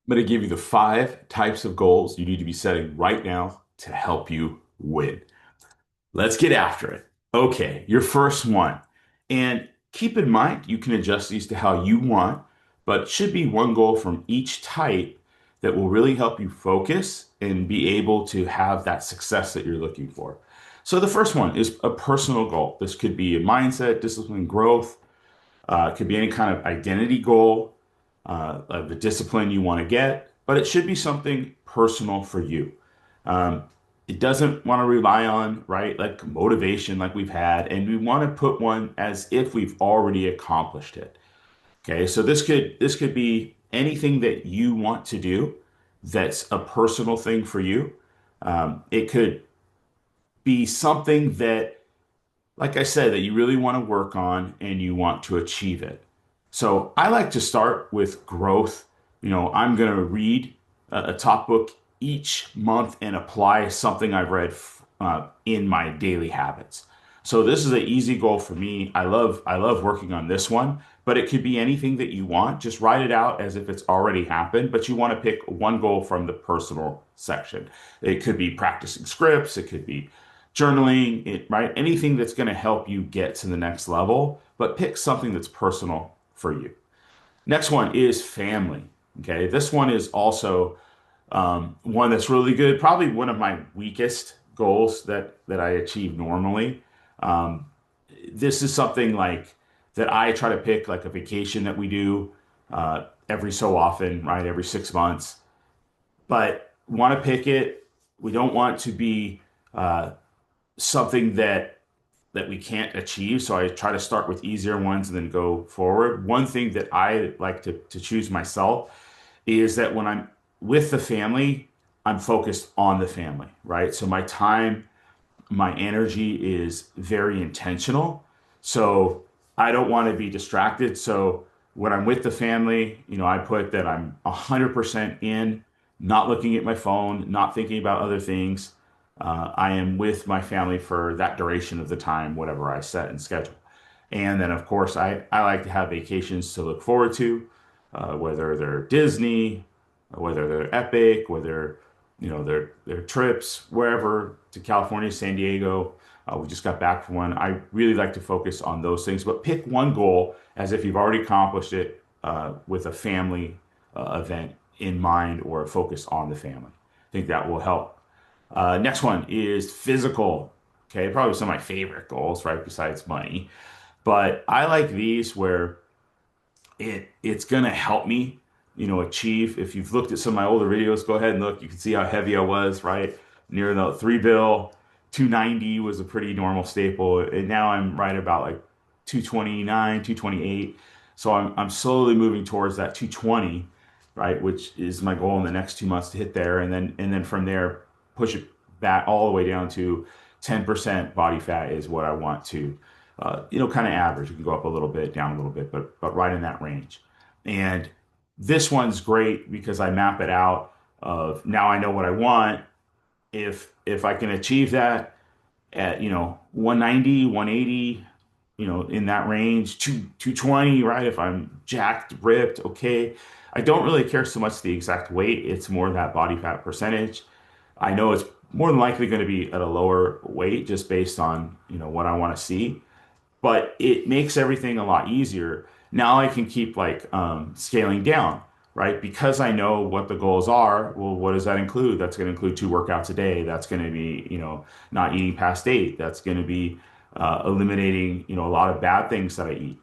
I'm going to give you the 5 types of goals you need to be setting right now to help you win. Let's get after it. Okay, your first one. And keep in mind, you can adjust these to how you want, but it should be one goal from each type that will really help you focus and be able to have that success that you're looking for. So the first one is a personal goal. This could be a mindset, discipline, growth. It could be any kind of identity goal, of the discipline you want to get, but it should be something personal for you. Um, it doesn't want to rely on, right, like motivation like we've had, and we want to put one as if we've already accomplished it. Okay, so this could be anything that you want to do that's a personal thing for you. It could be something that, like I said, that you really want to work on and you want to achieve it. So I like to start with growth. I'm going to read a top book each month and apply something I've read in my daily habits. So this is an easy goal for me. I love working on this one, but it could be anything that you want. Just write it out as if it's already happened, but you want to pick one goal from the personal section. It could be practicing scripts, it could be journaling, right? Anything that's going to help you get to the next level, but pick something that's personal for you. Next one is family. Okay, this one is also one that's really good. Probably one of my weakest goals that I achieve normally. Um, this is something like that I try to pick like a vacation that we do every so often, right? Every 6 months, but want to pick it. We don't want to be uh, something that we can't achieve. So I try to start with easier ones and then go forward. One thing that I like to choose myself is that when I'm with the family, I'm focused on the family, right? So my time, my energy is very intentional. So I don't want to be distracted. So when I'm with the family, I put that I'm 100% in, not looking at my phone, not thinking about other things. I am with my family for that duration of the time, whatever I set and schedule. And then, of course, I like to have vacations to look forward to, whether they're Disney, whether they're Epic, whether their trips wherever to California, San Diego. We just got back from one. I really like to focus on those things, but pick one goal as if you've already accomplished it with a family event in mind or a focus on the family. I think that will help. Next one is physical. Okay, probably some of my favorite goals, right? Besides money, but I like these where it's gonna help me, achieve. If you've looked at some of my older videos, go ahead and look. You can see how heavy I was, right? Near the 3 bill, 290 was a pretty normal staple, and now I'm right about like 229, 228. So I'm slowly moving towards that 220, right? Which is my goal in the next 2 months to hit there, and then from there push it back all the way down to 10% body fat is what I want to kind of average. You can go up a little bit, down a little bit, but right in that range. And this one's great because I map it out of now I know what I want. If I can achieve that at 190, 180, in that range, 220, right? If I'm jacked, ripped, okay. I don't really care so much the exact weight. It's more that body fat percentage. I know it's more than likely going to be at a lower weight just based on, what I want to see, but it makes everything a lot easier. Now I can keep like scaling down, right? Because I know what the goals are. Well, what does that include? That's going to include 2 workouts a day. That's going to be, not eating past 8. That's going to be eliminating, a lot of bad things that I eat.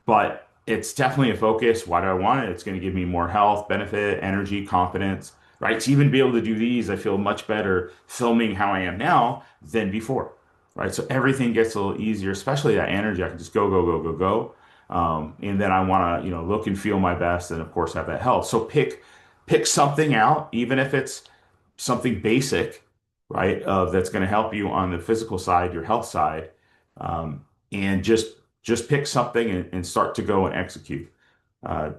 But it's definitely a focus. Why do I want it? It's going to give me more health, benefit, energy, confidence, right? To even be able to do these, I feel much better filming how I am now than before, right? So everything gets a little easier, especially that energy. I can just go, go, go, go, go. And then I want to, look and feel my best, and of course have that health. So pick something out, even if it's something basic, right? That's going to help you on the physical side, your health side, and just pick something and start to go and execute. Uh,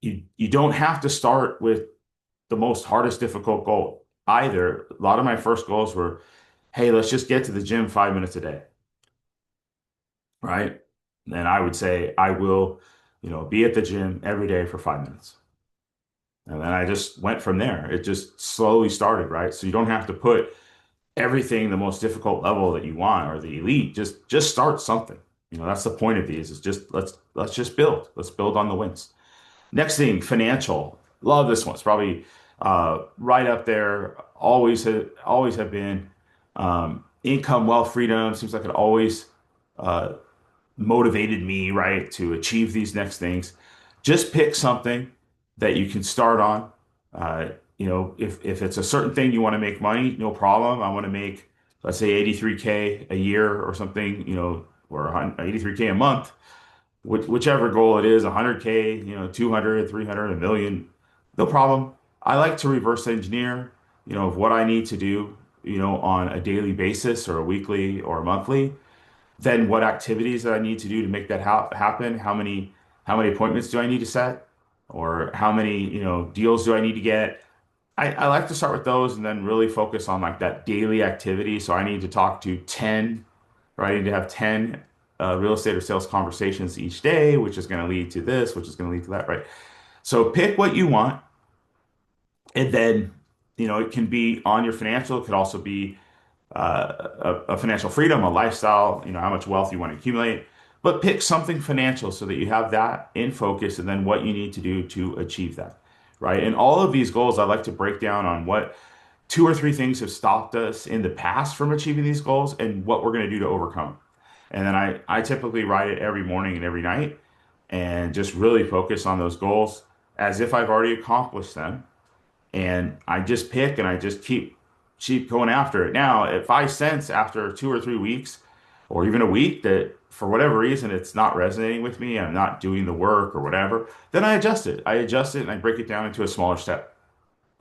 you don't have to start with the most hardest difficult goal either. A lot of my first goals were, hey, let's just get to the gym 5 minutes a day, right? And I would say I will, be at the gym every day for 5 minutes. And then I just went from there. It just slowly started, right? So you don't have to put everything the most difficult level that you want or the elite. Just start something. That's the point of these is just let's just build. Let's build on the wins. Next thing, financial. Love this one. It's probably right up there. Always have been. Income, wealth, freedom seems like it always uh, motivated me, right, to achieve these next things. Just pick something that you can start on. Uh, if it's a certain thing you want to make money, no problem. I want to make, let's say, 83K a year or something, or 83K a month, whichever goal it is, 100K, 200, 300, a million, no problem. I like to reverse engineer, of what I need to do, on a daily basis or a weekly or a monthly, then what activities that I need to do to make that happen? How many appointments do I need to set? Or how many, deals do I need to get? I like to start with those and then really focus on like that daily activity. So I need to talk to 10, or I need to have 10 real estate or sales conversations each day, which is going to lead to this, which is going to lead to that, right? So pick what you want, and then, it can be on your financial. It could also be a financial freedom, a lifestyle, how much wealth you want to accumulate. But pick something financial so that you have that in focus and then what you need to do to achieve that, right? And all of these goals, I like to break down on what two or three things have stopped us in the past from achieving these goals and what we're going to do to overcome them. And then I typically write it every morning and every night and just really focus on those goals as if I've already accomplished them, and I just pick and I just keep going after it. Now, if I sense after 2 or 3 weeks or even a week that for whatever reason it's not resonating with me, I'm not doing the work or whatever, then I adjust it. I adjust it and I break it down into a smaller step.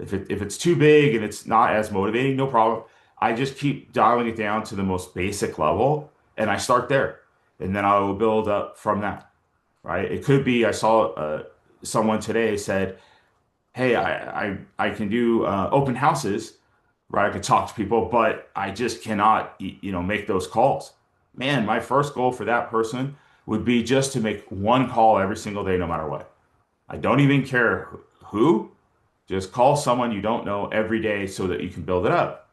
If it's too big and it's not as motivating, no problem. I just keep dialing it down to the most basic level and I start there. And then I will build up from that, right? It could be I saw someone today said, hey, I can do open houses, right? I could talk to people, but I just cannot, make those calls. Man, my first goal for that person would be just to make one call every single day, no matter what. I don't even care who, just call someone you don't know every day so that you can build it up.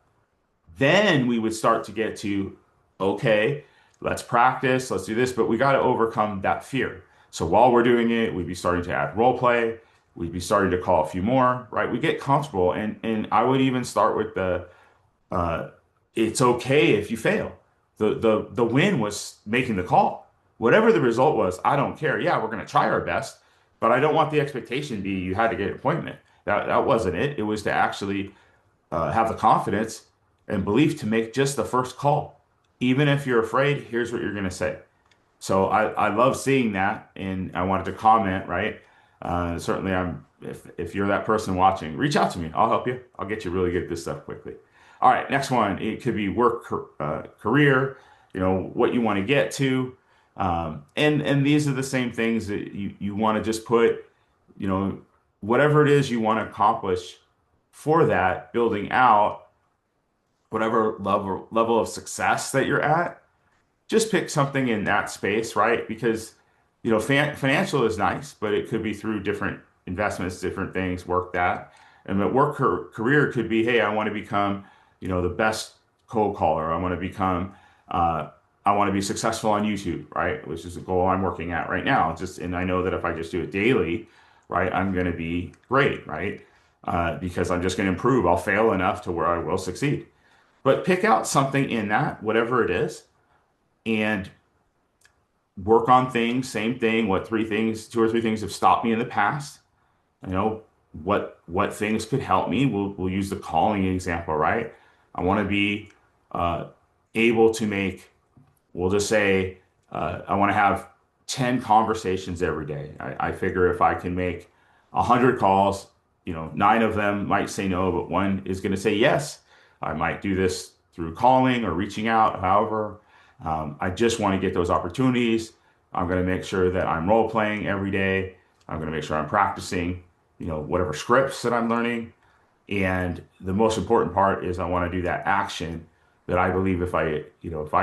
Then we would start to get to, okay, let's practice, let's do this, but we got to overcome that fear. So while we're doing it, we'd be starting to add role play. We'd be starting to call a few more, right? We get comfortable, and I would even start with uh, it's okay if you fail. The win was making the call. Whatever the result was, I don't care. Yeah, we're going to try our best, but I don't want the expectation to be you had to get an appointment. That wasn't it. It was to actually have the confidence and belief to make just the first call. Even if you're afraid, here's what you're going to say. So I love seeing that, and I wanted to comment, right? Certainly, if you're that person watching, reach out to me. I'll help you. I'll get you really good at this stuff quickly. All right, next one. It could be work, career, what you want to get to. And these are the same things that you want to just put, you know, whatever it is you want to accomplish for that, building out whatever level of success that you're at, just pick something in that space, right? Because, financial is nice, but it could be through different investments, different things, work that. And the work career could be, hey, I want to become, the best cold caller. Uh, I want to be successful on YouTube, right? Which is a goal I'm working at right now. And I know that if I just do it daily, right, I'm going to be great, right? Because I'm just going to improve. I'll fail enough to where I will succeed. But pick out something in that, whatever it is, and work on things. Same thing. What three things, two or three things have stopped me in the past? You know, what things could help me? We'll use the calling example, right? I want to be uh, able to make, we'll just say, I want to have 10 conversations every day. I figure if I can make 100 calls, nine of them might say no, but one is going to say yes. I might do this through calling or reaching out, however. I just want to get those opportunities. I'm going to make sure that I'm role playing every day. I'm going to make sure I'm practicing, whatever scripts that I'm learning. And the most important part is I want to do that action that I believe if I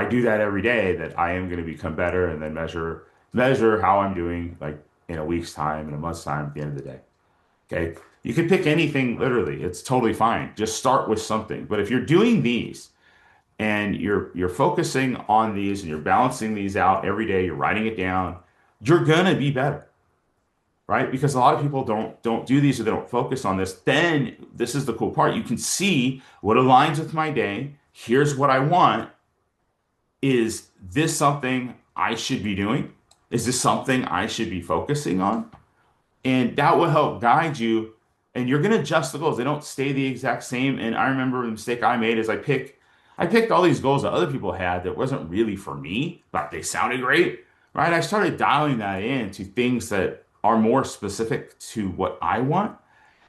do that every day, that I am going to become better, and then measure how I'm doing, like in a week's time, in a month's time, at the end of the day. Okay. You could pick anything literally. It's totally fine. Just start with something. But if you're doing these and you're focusing on these and you're balancing these out every day, you're writing it down, you're gonna be better, right? Because a lot of people don't do these or they don't focus on this. Then this is the cool part. You can see what aligns with my day. Here's what I want. Is this something I should be doing? Is this something I should be focusing on? And that will help guide you. And you're going to adjust the goals. They don't stay the exact same. And I remember the mistake I made is I picked all these goals that other people had that wasn't really for me, but they sounded great, right? I started dialing that in to things that are more specific to what I want.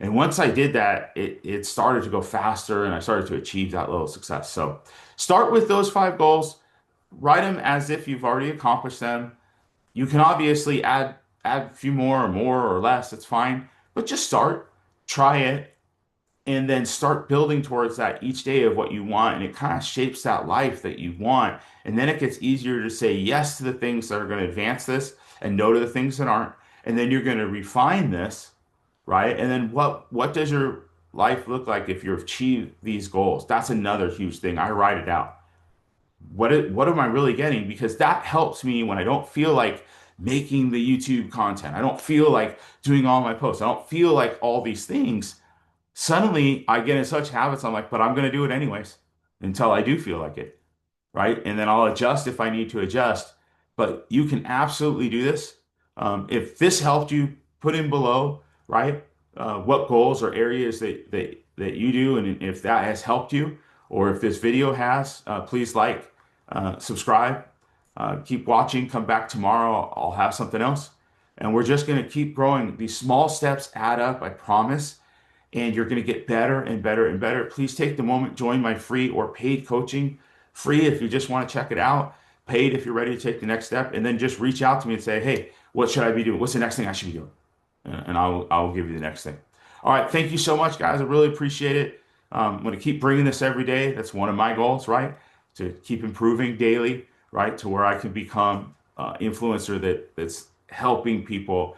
And once I did that, it started to go faster and I started to achieve that level of success. So start with those 5 goals, write them as if you've already accomplished them. You can obviously add a few more or less, it's fine. But just start, try it, and then start building towards that each day of what you want. And it kind of shapes that life that you want. And then it gets easier to say yes to the things that are going to advance this and no to the things that aren't. And then you're going to refine this, right? And then what does your life look like if you've achieved these goals? That's another huge thing. I write it out. What am I really getting? Because that helps me when I don't feel like making the YouTube content. I don't feel like doing all my posts. I don't feel like all these things. Suddenly I get in such habits. I'm like, but I'm going to do it anyways until I do feel like it, right? And then I'll adjust if I need to adjust. But you can absolutely do this. If this helped you, put in below, right? What goals or areas that you do, and if that has helped you, or if this video has, please like, subscribe, keep watching. Come back tomorrow. I'll have something else, and we're just going to keep growing. These small steps add up, I promise, and you're going to get better and better and better. Please take the moment, join my free or paid coaching. Free if you just want to check it out, paid if you're ready to take the next step, and then just reach out to me and say, hey, what should I be doing? What's the next thing I should be doing? And I'll give you the next thing. All right, thank you so much, guys. I really appreciate it. I'm going to keep bringing this every day. That's one of my goals, right? To keep improving daily, right? To where I can become influencer that's helping people,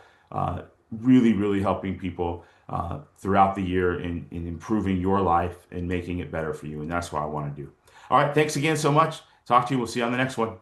really helping people throughout the year in improving your life and making it better for you. And that's what I want to do. All right, thanks again so much. Talk to you. We'll see you on the next one.